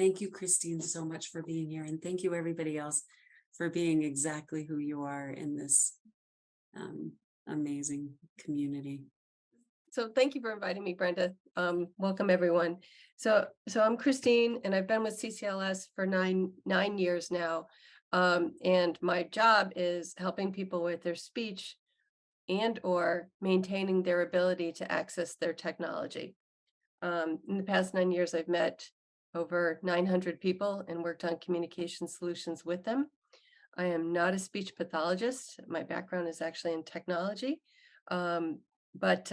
Thank you, Kristine, so much for being here. And thank you, everybody else, for being exactly who you are in this amazing community. So thank you for inviting me, Brenda. Welcome everyone. So I'm Kristine, and I've been with CCALS for nine years now. And my job is helping people with their speech and or maintaining their ability to access their technology. In the past 9 years, I've met over 900 people and worked on communication solutions with them. I am not a speech pathologist. My background is actually in technology. And I've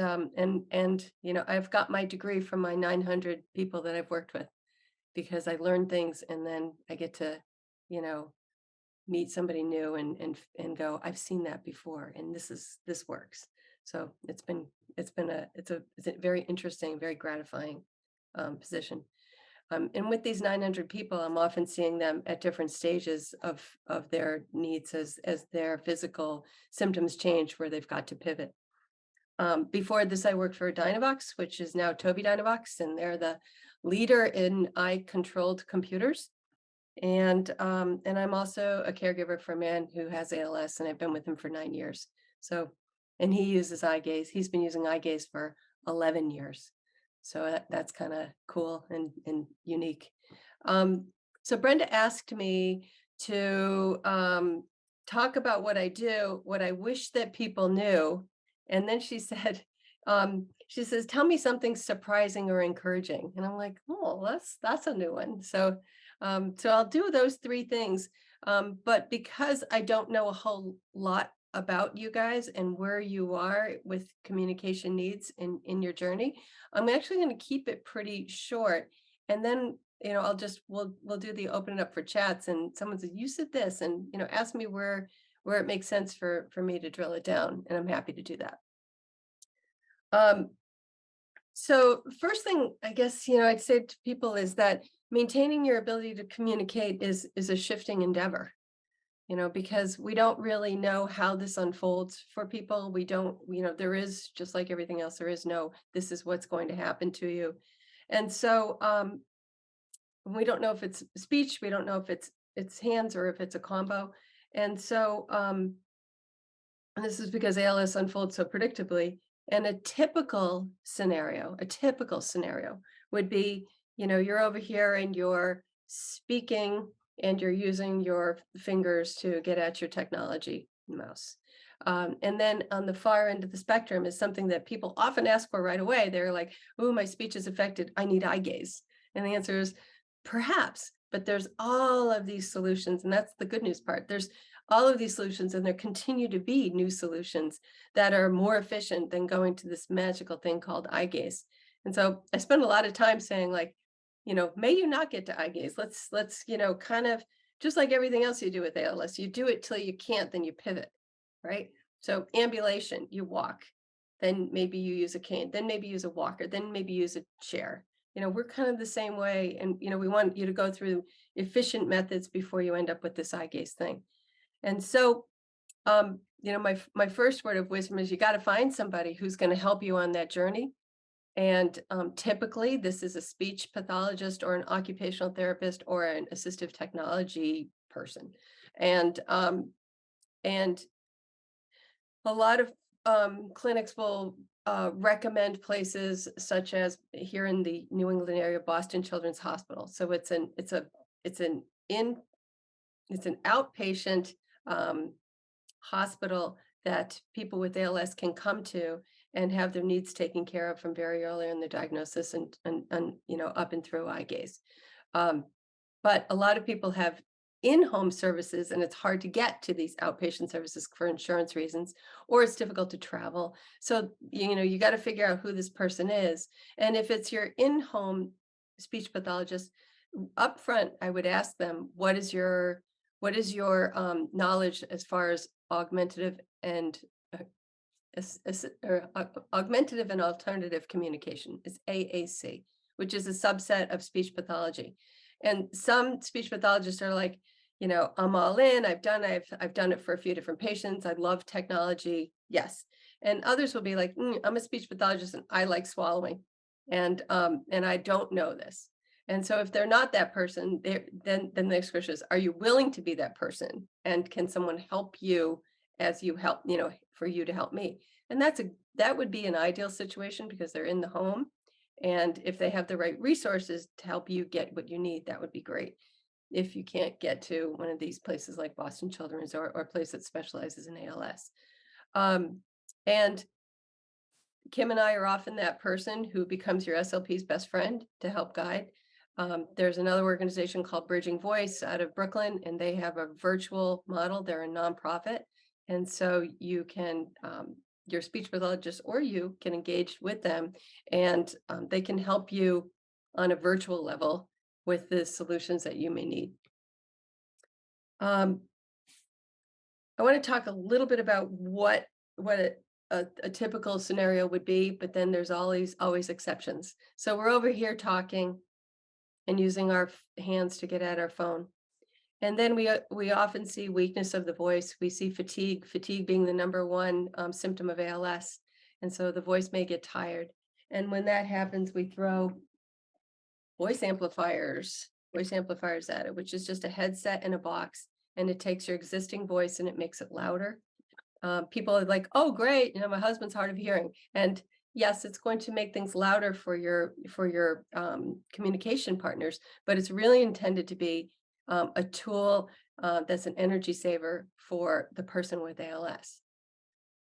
got my degree from my 900 people that I've worked with, because I learn things and then I get to, you know, meet somebody new and go, I've seen that before, and this works. So it's a very interesting, very gratifying position. And with these 900 people, I'm often seeing them at different stages of their needs as their physical symptoms change, where they've got to pivot. Before this, I worked for Dynavox, which is now Tobii Dynavox, and they're the leader in eye-controlled computers. And I'm also a caregiver for a man who has ALS, and I've been with him for 9 years. So, and he uses eye gaze. He's been using eye gaze for 11 years. So that's kind of cool and unique. So Brenda asked me to talk about what I do, what I wish that people knew. And then she said, she says, tell me something surprising or encouraging. And I'm like, oh, that's a new one. So I'll do those three things. But because I don't know a whole lot about you guys and where you are with communication needs in your journey, I'm actually going to keep it pretty short. And then, we'll do the open it up for chats, and someone says, you said this, and, ask me where it makes sense for me to drill it down. And I'm happy to do that. So first thing, I guess, I'd say to people is that maintaining your ability to communicate is a shifting endeavor, because we don't really know how this unfolds for people. We don't, there is, just like everything else, there is no, this is what's going to happen to you. And so we don't know if it's speech, we don't know if it's hands or if it's a combo. And so, and this is because ALS unfolds so predictably. And a typical scenario would be, you're over here and you're speaking and you're using your fingers to get at your technology mouse. And then on the far end of the spectrum is something that people often ask for right away. They're like, oh, my speech is affected. I need eye gaze. And the answer is perhaps, but there's all of these solutions. And that's the good news part. There's all of these solutions, and there continue to be new solutions that are more efficient than going to this magical thing called eye gaze. And so I spend a lot of time saying, like, may you not get to eye gaze. Let's, kind of just like everything else you do with ALS, you do it till you can't, then you pivot, right? So ambulation, you walk, then maybe you use a cane, then maybe use a walker, then maybe use a chair. We're kind of the same way. And, we want you to go through efficient methods before you end up with this eye gaze thing. And so, my first word of wisdom is you got to find somebody who's going to help you on that journey. And typically, this is a speech pathologist or an occupational therapist or an assistive technology person. And a lot of clinics will recommend places such as here in the New England area, Boston Children's Hospital. So it's an outpatient hospital that people with ALS can come to and have their needs taken care of from very early in the diagnosis and up and through eye gaze. But a lot of people have in-home services, and it's hard to get to these outpatient services for insurance reasons, or it's difficult to travel. So, you got to figure out who this person is. And if it's your in-home speech pathologist, up front, I would ask them, what is your knowledge as far as augmentative and augmentative and alternative communication? Is AAC, which is a subset of speech pathology. And some speech pathologists are like, I'm all in. I've done it for a few different patients. I love technology. Yes. And others will be like, I'm a speech pathologist and I like swallowing, and I don't know this. And so if they're not that person, then the next question is, are you willing to be that person? And can someone help you as you help, for you to help me? And that would be an ideal situation because they're in the home. And if they have the right resources to help you get what you need, that would be great. If you can't get to one of these places like Boston Children's or a place that specializes in ALS. And Kim and I are often that person who becomes your SLP's best friend to help guide. There's another organization called Bridging Voice out of Brooklyn, and they have a virtual model. They're a nonprofit. And so you can, your speech pathologist or you can engage with them, and they can help you on a virtual level with the solutions that you may need. I want to talk a little bit about what a typical scenario would be, but then there's always exceptions. So we're over here talking and using our hands to get at our phone. And then we often see weakness of the voice. We see fatigue being the number one symptom of ALS. And so the voice may get tired. And when that happens, we throw voice amplifiers at it, which is just a headset in a box, and it takes your existing voice and it makes it louder. People are like, oh, great, my husband's hard of hearing. And yes, it's going to make things louder for your communication partners, but it's really intended to be a tool that's an energy saver for the person with ALS.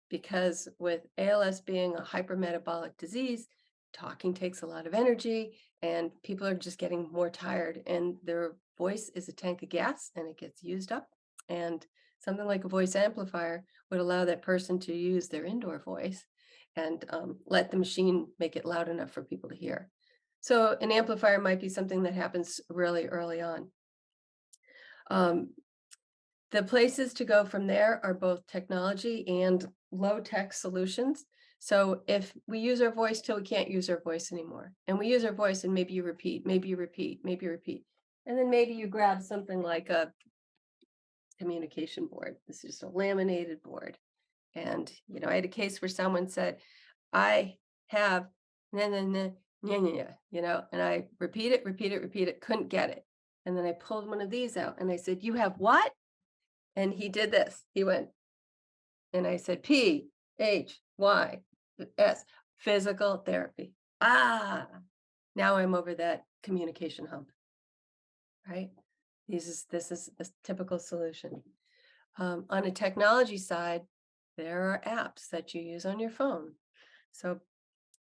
Because with ALS being a hypermetabolic disease, talking takes a lot of energy and people are just getting more tired, and their voice is a tank of gas and it gets used up. And something like a voice amplifier would allow that person to use their indoor voice and let the machine make it loud enough for people to hear. So an amplifier might be something that happens really early on. The places to go from there are both technology and low-tech solutions. So if we use our voice till we can't use our voice anymore, and we use our voice and maybe you repeat, maybe you repeat, maybe you repeat, and then maybe you grab something like a communication board. This is just a laminated board. And, I had a case where someone said, I have, na, na, na, nya, nya, nya, and I repeat it, couldn't get it. And then I pulled one of these out and I said, you have what? And he did this. He went, and I said, PHYS, physical therapy. Now I'm over that communication hump, right? This is a typical solution. On a technology side, there are apps that you use on your phone. So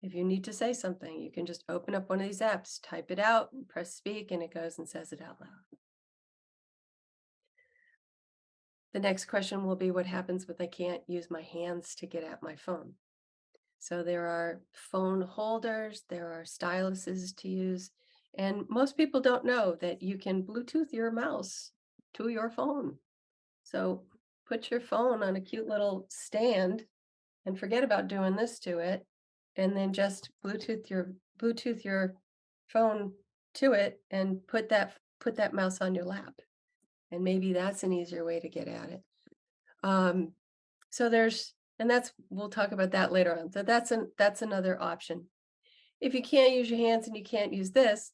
if you need to say something, you can just open up one of these apps, type it out, and press speak, and it goes and says it out loud. The next question will be, what happens when I can't use my hands to get at my phone? So there are phone holders, there are styluses to use, and most people don't know that you can Bluetooth your mouse to your phone. So put your phone on a cute little stand and forget about doing this to it, and then just Bluetooth your phone to it and put that mouse on your lap. And maybe that's an easier way to get at it. So we'll talk about that later on. So that's another option. If you can't use your hands and you can't use this,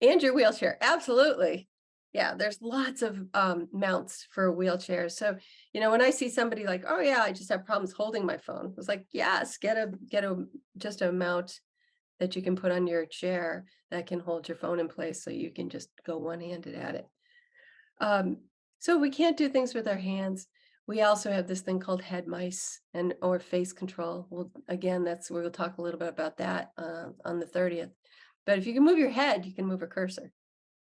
and your wheelchair, absolutely. Yeah, there's lots of mounts for wheelchairs. So, when I see somebody like, oh yeah, I just have problems holding my phone. It's like, yes, get just a mount that you can put on your chair that can hold your phone in place so you can just go one-handed at it. So we can't do things with our hands. We also have this thing called head mice or face control. We'll talk a little bit about that on the 30th. But if you can move your head, you can move a cursor.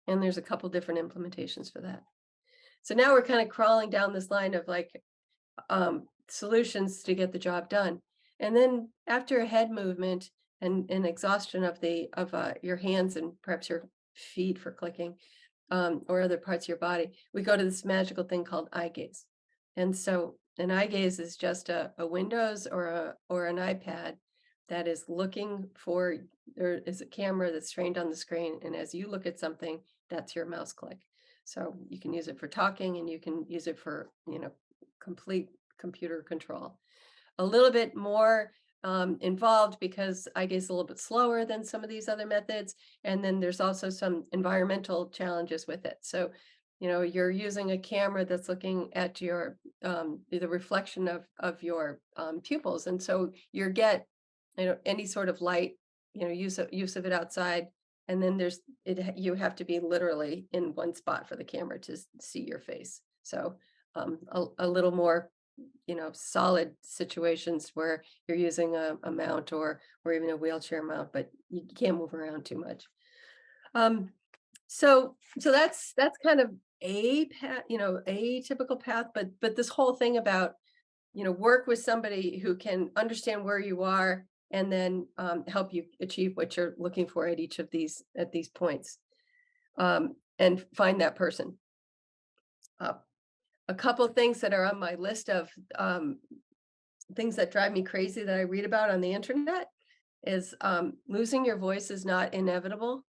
And there's a couple different implementations for that. So now we're kind of crawling down this line of solutions to get the job done. And then after a head movement and exhaustion of your hands and perhaps your feet for clicking, or other parts of your body, we go to this magical thing called eye gaze. And so an eye gaze is just a Windows or an iPad that is looking for, there is a camera that's trained on the screen. And as you look at something, that's your mouse click. So you can use it for talking and you can use it for, complete computer control. A little bit more involved because eye gaze is a little bit slower than some of these other methods. And then there's also some environmental challenges with it. So, you're using a camera that's looking at your the reflection of your pupils. And so you get, any sort of light, use of it outside. And then you have to be literally in one spot for the camera to see your face. So a little more, solid situations where you're using a mount or even a wheelchair mount, but you can't move around too much. So that's kind of a path, a typical path, but this whole thing about, work with somebody who can understand where you are and then help you achieve what you're looking for at each of these points, and find that person. A couple of things that are on my list of things that drive me crazy that I read about on the internet is losing your voice is not inevitable.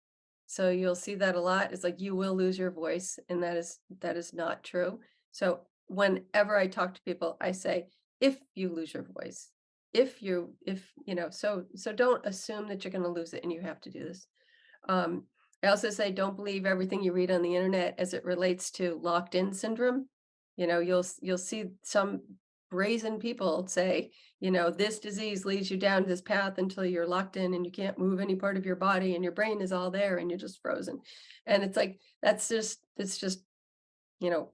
So you'll see that a lot. It's like you will lose your voice, and that is not true. So whenever I talk to people, I say, if you lose your voice, so don't assume that you're going to lose it and you have to do this. I also say, don't believe everything you read on the internet as it relates to locked in syndrome. You'll see some brazen people say, this disease leads you down this path until you're locked in and you can't move any part of your body and your brain is all there and you're just frozen. And it's like, it's just,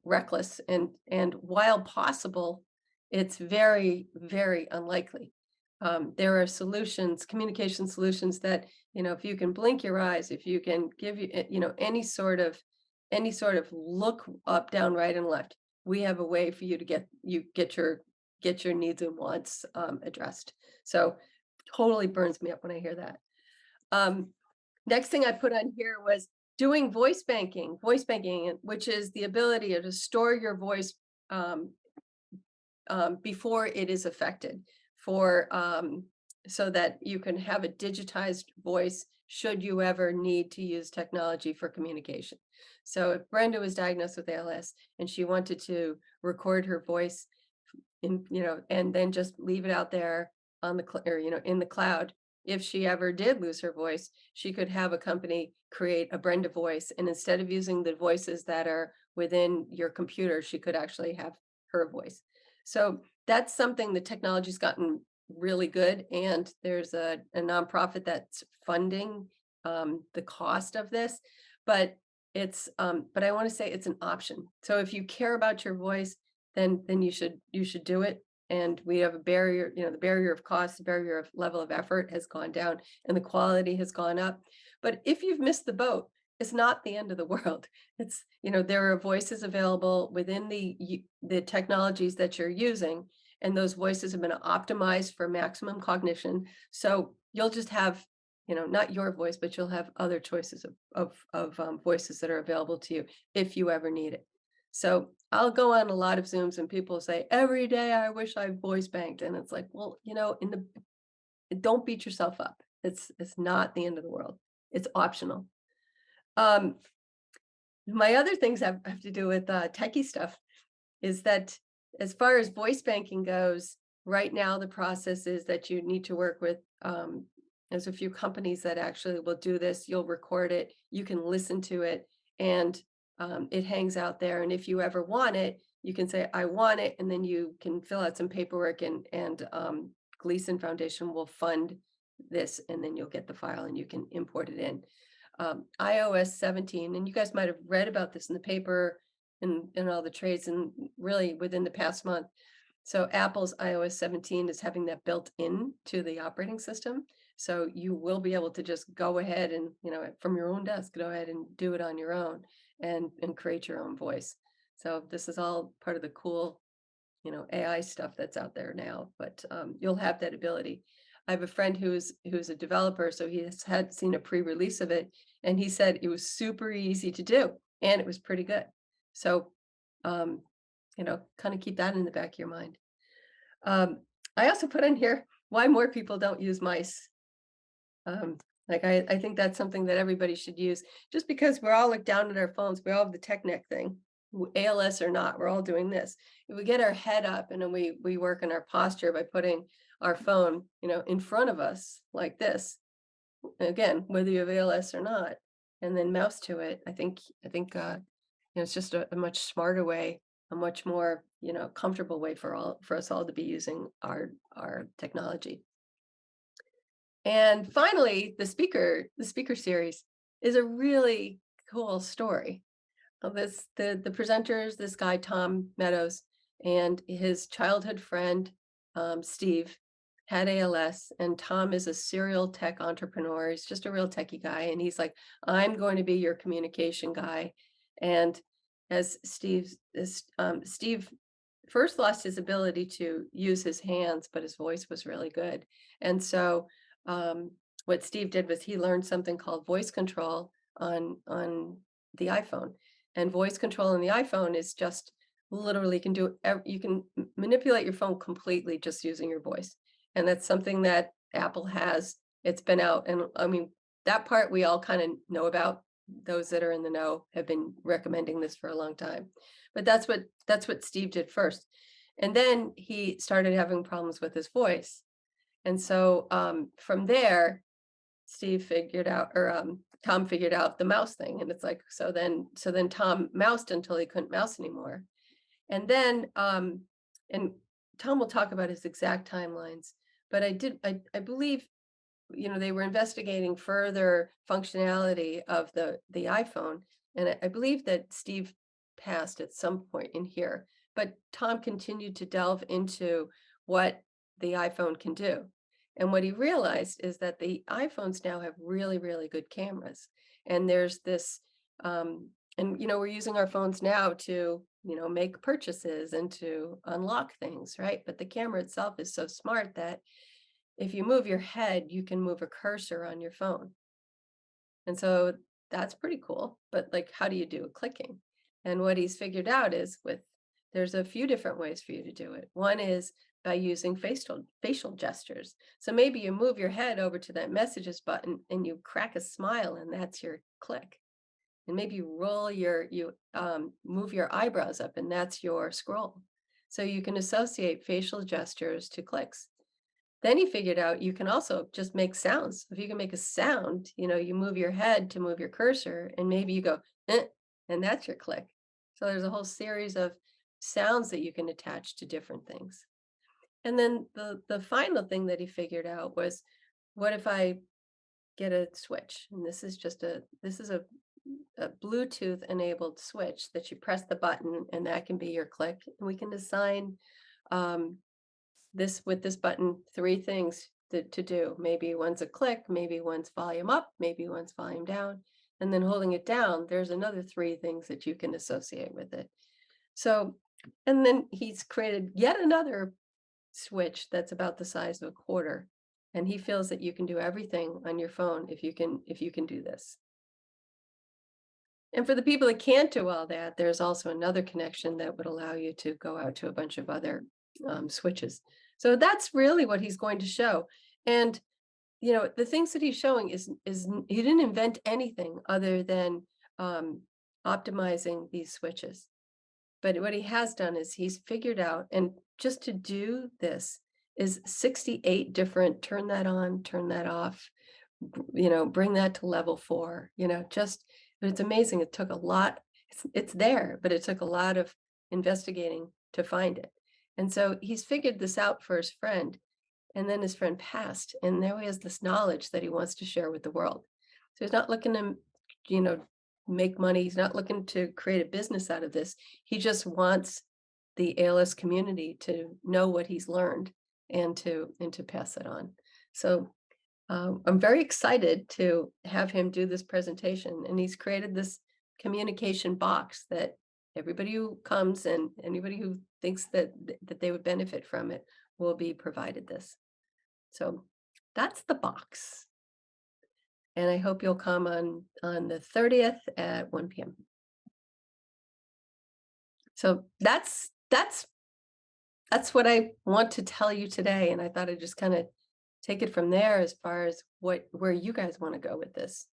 reckless. And while possible, it's very, very unlikely. There are solutions, communication solutions that, if you can blink your eyes, if you can give you, any sort of look up, down, right, and left, we have a way for you to get your needs and wants addressed. So totally burns me up when I hear that. Next thing I put on here was doing voice banking, which is the ability to store your voice before it is affected, so that you can have a digitized voice should you ever need to use technology for communication. So if Brenda was diagnosed with ALS and she wanted to record her voice and then just leave it out there on in the cloud, if she ever did lose her voice, she could have a company create a Brenda voice. And instead of using the voices that are within your computer, she could actually have her voice. So that's something the technology's gotten really good. And there's a nonprofit that's funding the cost of this, but I want to say it's an option. So if you care about your voice, then you should do it. And we have a barrier, the barrier of cost, the barrier of level of effort has gone down and the quality has gone up. But if you've missed the boat, it's not the end of the world. It's, there are voices available within the technologies that you're using, and those voices have been optimized for maximum cognition. So you'll just have, not your voice, but you'll have other choices of voices that are available to you if you ever need it. So I'll go on a lot of Zooms and people say, every day I wish I voice banked. And it's like, well, don't beat yourself up. It's not the end of the world. It's optional. My other things have to do with techie stuff is that as far as voice banking goes, right now the process is that you need to work with, there's a few companies that actually will do this. You'll record it, you can listen to it, and it hangs out there. And if you ever want it, you can say, I want it, and then you can fill out some paperwork, and Gleason Foundation will fund this, and then you'll get the file and you can import it in. iOS 17, and you guys might have read about this in the paper and in all the trades, and really within the past month. So Apple's iOS 17 is having that built in to the operating system. So you will be able to just go ahead and, from your own desk, go ahead and do it on your own and create your own voice. So this is all part of the cool, AI stuff that's out there now, but you'll have that ability. I have a friend who's a developer, so he had seen a pre-release of it, and he said it was super easy to do, and it was pretty good. So, kind of keep that in the back of your mind. I also put in here why more people don't use mice. I think that's something that everybody should use, just because we're all down at our phones. We all have the tech neck thing, ALS or not, we're all doing this. If we get our head up and then we work on our posture by putting our phone, in front of us like this, again, whether you have ALS or not, and then mouse to it. I think it's just a much smarter way, a much more, comfortable way for us all to be using our technology. And finally, the speaker series is a really cool story. The presenters, this guy Tom Meadows, and his childhood friend Steve had ALS, and Tom is a serial tech entrepreneur. He's just a real techie guy, and he's like, I'm going to be your communication guy. And as Steve first lost his ability to use his hands, but his voice was really good. And so what Steve did was he learned something called voice control on the iPhone. And voice control on the iPhone is just literally you can manipulate your phone completely just using your voice. And that's something that Apple has. It's been out, and I mean, that part we all kind of know about. Those that are in the know have been recommending this for a long time. But that's what Steve did first. And then he started having problems with his voice. And so from there, Steve figured out, or Tom figured out the mouse thing. And it's like, so then Tom moused until he couldn't mouse anymore. And then, and Tom will talk about his exact timelines, but I believe, they were investigating further functionality of the iPhone. And I believe that Steve passed at some point in here, but Tom continued to delve into what the iPhone can do. And what he realized is that the iPhones now have really, really good cameras. And there's this, and we're using our phones now to, make purchases and to unlock things, right? But the camera itself is so smart that if you move your head, you can move a cursor on your phone. And so that's pretty cool. But like, how do you do it clicking? And what he's figured out is there's a few different ways for you to do it. One is by using facial gestures. So maybe you move your head over to that messages button and you crack a smile, and that's your click. And maybe you move your eyebrows up, and that's your scroll. So you can associate facial gestures to clicks. Then he figured out you can also just make sounds. If you can make a sound, you move your head to move your cursor, and maybe you go, and that's your click. So there's a whole series of sounds that you can attach to different things. And then the final thing that he figured out was, what if I get a switch? And this is a Bluetooth enabled switch that you press the button, and that can be your click. And we can assign with this button 3 things to do. Maybe one's a click, maybe one's volume up, maybe one's volume down. And then holding it down, there's another 3 things that you can associate with it. So, and then he's created yet another switch that's about the size of a quarter. And he feels that you can do everything on your phone if you can do this. And for the people that can't do all that, there's also another connection that would allow you to go out to a bunch of other switches. So that's really what he's going to show. And, the things that he's showing is he didn't invent anything other than optimizing these switches. But what he has done is he's figured out, and just to do this is 68 different, turn that on, turn that off, bring that to level 4, but it's amazing. It took a lot. It's there, but it took a lot of investigating to find it. And so he's figured this out for his friend, and then his friend passed, and now he has this knowledge that he wants to share with the world. So he's not looking to, make money. He's not looking to create a business out of this. He just wants the ALS community to know what he's learned and to pass it on. So I'm very excited to have him do this presentation, and he's created this communication box that everybody who comes and anybody who thinks that they would benefit from it will be provided this. So that's the box. And I hope you'll come on the 30th at 1 p.m. So that's what I want to tell you today. And I thought I'd just kind of take it from there as far as where you guys want to go with this.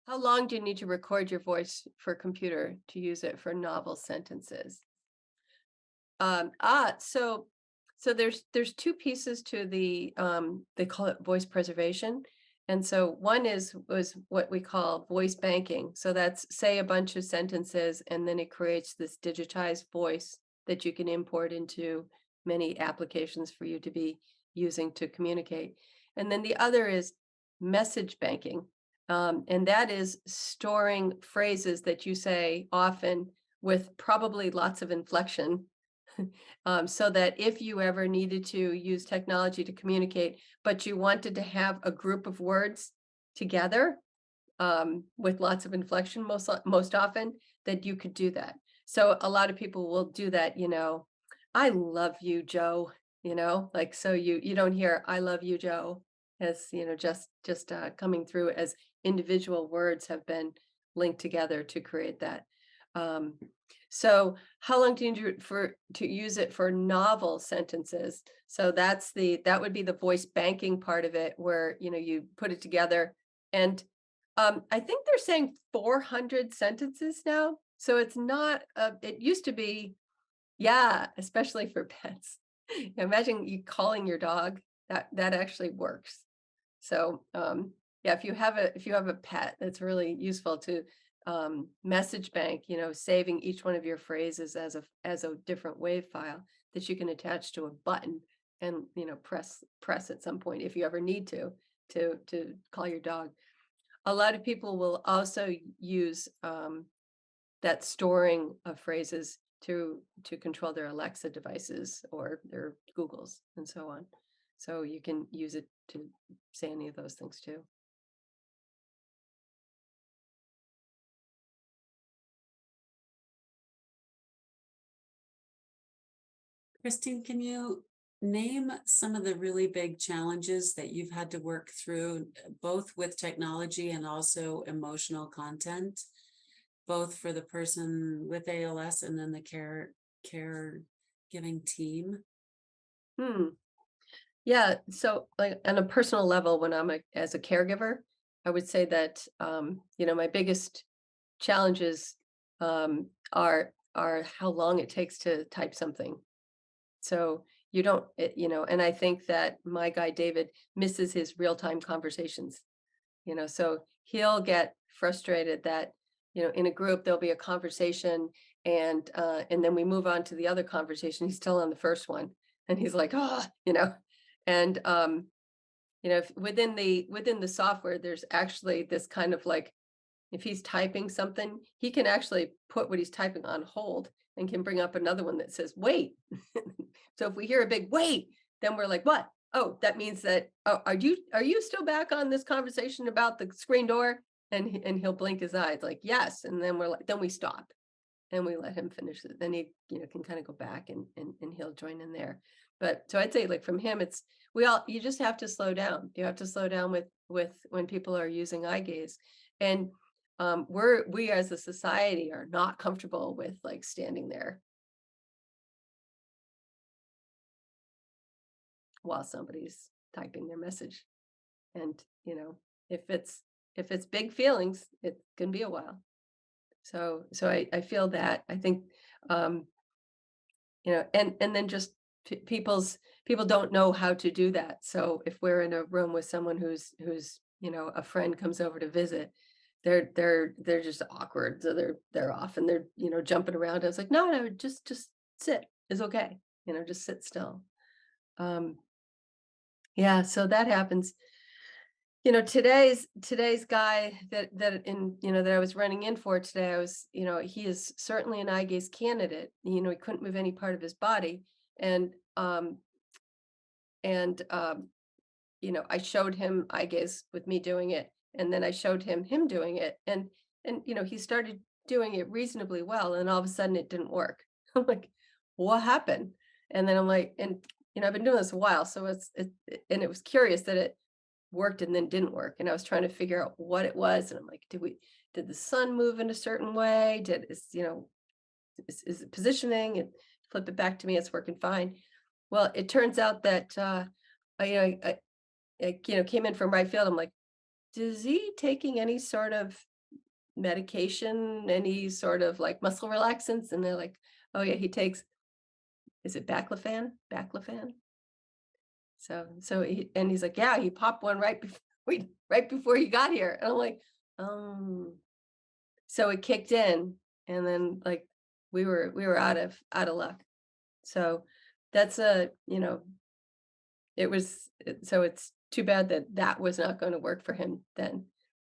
How long do you need to record your voice for a computer to use it for novel sentences? So there's two pieces to the they call it voice preservation. And so one was what we call voice banking. So that's say a bunch of sentences and then it creates this digitized voice that you can import into many applications for you to be using to communicate. And then the other is message banking. And that is storing phrases that you say often with probably lots of inflection so that if you ever needed to use technology to communicate, but you wanted to have a group of words together with lots of inflection most often, that you could do that. So a lot of people will do that, I love you, Joe, like so you don't hear I love you, Joe, as just coming through as individual words have been linked together to create that. Um, so how long do you do to use it for novel sentences? So that would be the voice banking part of it, where you put it together. And I think they're saying 400 sentences now. So it's not it used to be, yeah, especially for pets. Imagine you calling your dog. That actually works. So yeah, if you have a pet, that's really useful to message bank, saving each one of your phrases as a different wave file that you can attach to a button and press at some point if you ever need to call your dog. A lot of people will also use that storing of phrases to control their Alexa devices or their Googles and so on. So you can use it to say any of those things too. Kristine, can you name some of the really big challenges that you've had to work through, both with technology and also emotional content, both for the person with ALS and then the caregiving team? Hmm. Yeah. So like on a personal level, when as a caregiver, I would say that, my biggest challenges are how long it takes to type something. So you don't, and I think that my guy David misses his real-time conversations, so he'll get frustrated that, in a group there'll be a conversation and then we move on to the other conversation. He's still on the first one and he's like, oh, and if within the software, there's actually this kind of like, if he's typing something, he can actually put what he's typing on hold and can bring up another one that says, wait. So if we hear a big wait, then we're like, what? Oh, that means that, oh, are you still back on this conversation about the screen door? And he'll blink his eyes like, yes. And then we're like, then we stop and we let him finish it. Then he, can kind of go back and he'll join in there. But so I'd say like from him, you just have to slow down. You have to slow down with when people are using eye gaze. And we as a society are not comfortable with like standing there while somebody's typing their message. And, if it's big feelings, it can be a while. So I feel that. I think, and then just people don't know how to do that. So if we're in a room with someone who's a friend comes over to visit, they're just awkward. So they're off and they're jumping around. I was like, no, just sit is okay. Just sit still. Um, yeah, so that happens. Today's guy that I was running in for today, he is certainly an eye gaze candidate. He couldn't move any part of his body. And and I showed him eye gaze with me doing it, and then I showed him doing it, and he started doing it reasonably well, and all of a sudden it didn't work. I'm like, what happened? And then I'm like, and I've been doing this a while, so and it was curious that it worked and then didn't work, and I was trying to figure out what it was, and I'm like, did the sun move in a certain way? Is it positioning? And flip it back to me, it's working fine. Well, it turns out that I came in from right field. I'm like, is he taking any sort of medication, any sort of like muscle relaxants? And they're like, oh yeah, he takes, is it baclofen? Baclofen? And he's like, yeah, he popped one right before right before he got here. And I'm like, um, so it kicked in, and then like we were out of luck. So that's so it's too bad that that was not going to work for him then.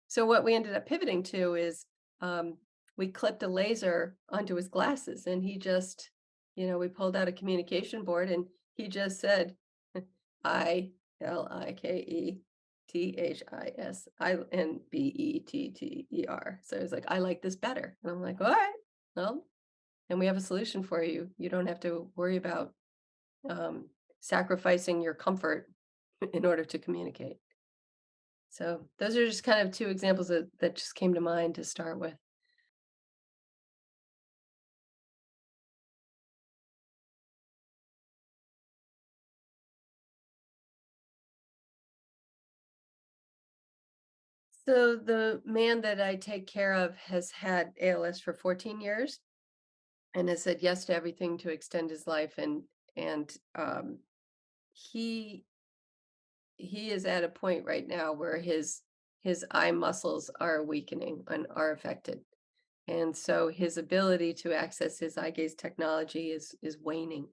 So what we ended up pivoting to is um, we clipped a laser onto his glasses, and he just, we pulled out a communication board, and he just said, ILIKETHISINBETTER. So he's like, I like this better. And I'm like, all right, well, and we have a solution for you. You don't have to worry about um, sacrificing your comfort in order to communicate. So those are just kind of two examples that just came to mind to start with. So the man that I take care of has had ALS for 14 years and has said yes to everything to extend his life. And he he is at a point right now where his eye muscles are weakening and are affected. And so his ability to access his eye gaze technology is waning.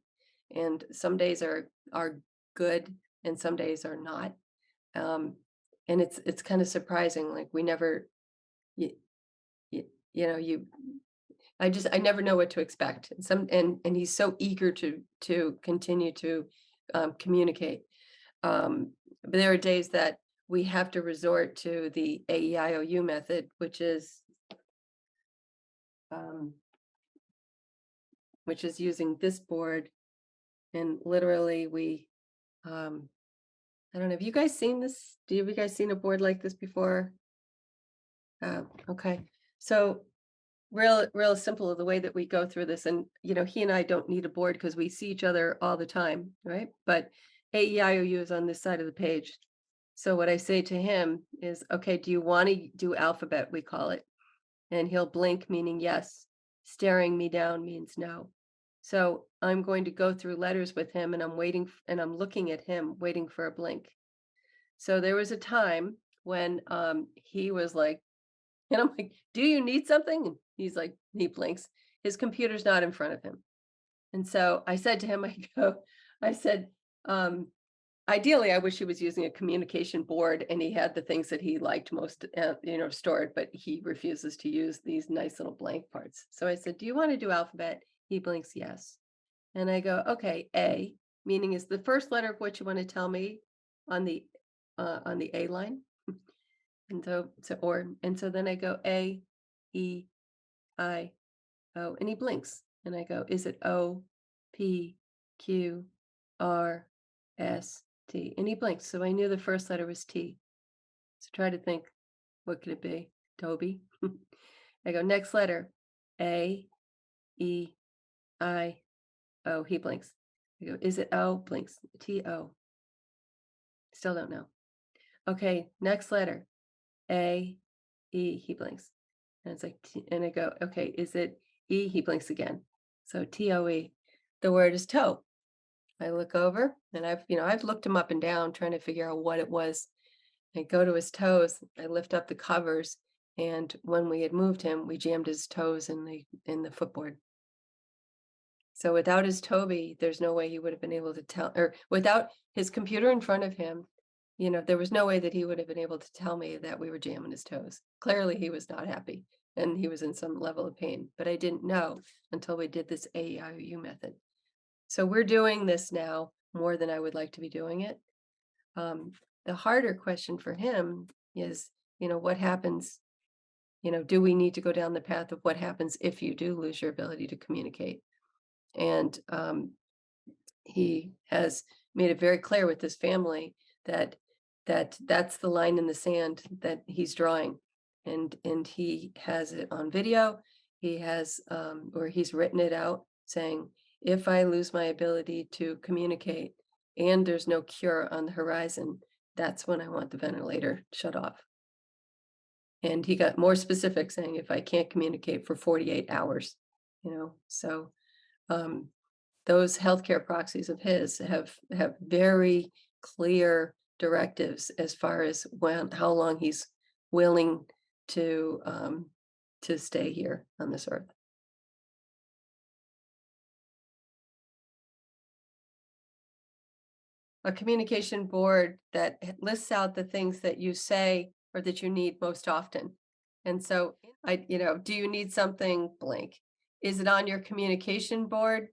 And some days are good and some days are not. Um, and it's kind of surprising. Like we never you, you know, you I never know what to expect. And he's so eager to continue to communicate. But there are days that we have to resort to the AEIOU method, um, which is using this board, and literally we I don't know. Have you guys seen this? Have you guys seen a board like this before? Okay. So real simple the way that we go through this, and he and I don't need a board because we see each other all the time, right? But AEIOU is on this side of the page. So what I say to him is, okay, do you want to do alphabet, we call it? And he'll blink, meaning yes. Staring me down means no. So I'm going to go through letters with him, and I'm looking at him, waiting for a blink. So there was a time when he was like, and I'm like, do you need something? And he's like, he blinks. His computer's not in front of him. And so I said to him, I said, ideally, I wish he was using a communication board and he had the things that he liked most, stored, but he refuses to use these nice little blank parts. So I said, do you want to do alphabet? He blinks yes. And I go, okay, A, meaning is the first letter of what you want to tell me on the A line. And so then I go A, E, I, O, and he blinks. And I go, is it O, P, Q, R, S, T? And he blinks. So I knew the first letter was T. So try to think, what could it be? Toby. I go, next letter, A, E, I, O. He blinks. I go, is it O? Blinks. T, O. Still don't know. Okay, next letter, A, E. He blinks. And it's like, and I go, okay, is it E? He blinks again. So TOE. The word is toe. I look over, and I've looked him up and down trying to figure out what it was. I go to his toes. I lift up the covers, and when we had moved him, we jammed his toes in the footboard. So without his Toby, there's no way he would have been able to tell, or without his computer in front of him, there was no way that he would have been able to tell me that we were jamming his toes. Clearly, he was not happy and he was in some level of pain, but I didn't know until we did this AEIOU method. So we're doing this now more than I would like to be doing it. The harder question for him is, what happens? Do we need to go down the path of what happens if you do lose your ability to communicate? And he has made it very clear with this family that that's the line in the sand that he's drawing, and he has it on video. He has or he's written it out saying, if I lose my ability to communicate and there's no cure on the horizon, that's when I want the ventilator shut off. And he got more specific, saying if I can't communicate for 48 hours, so um, those healthcare proxies of his have very clear directives as far as how long he's willing to stay here on this earth. A communication board that lists out the things that you say or that you need most often. And so do you need something blank? Is it on your communication board?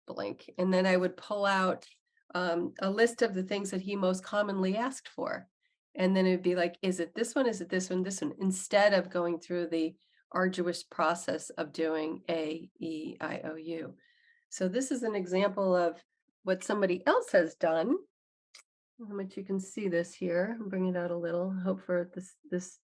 Blank. And then I would pull out a list of the things that he most commonly asked for. And then it'd be like, is it this one? Is it this one? This one? Instead of going through the arduous process of doing A, E, I, O, U. So this is an example of what somebody else has done. How much you can see this here. I'll bring it out a little. Hope for this.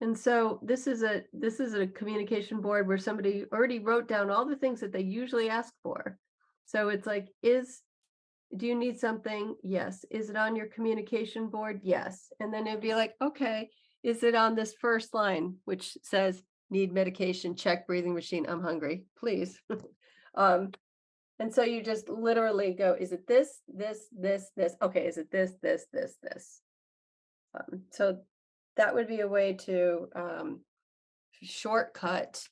And so this is a communication board where somebody already wrote down all the things that they usually ask for. So it's like, do you need something? Yes. Is it on your communication board? Yes. And then it'd be like, okay, is it on this first line, which says need medication, check breathing machine, I'm hungry, please. And so you just literally go, is it this, this, this, this? Okay, is it this, this, this, this? So that would be a way to shortcut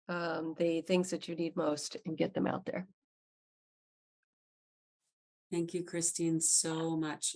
the things that you need most and get them out there. Thank you, Kristine, so much.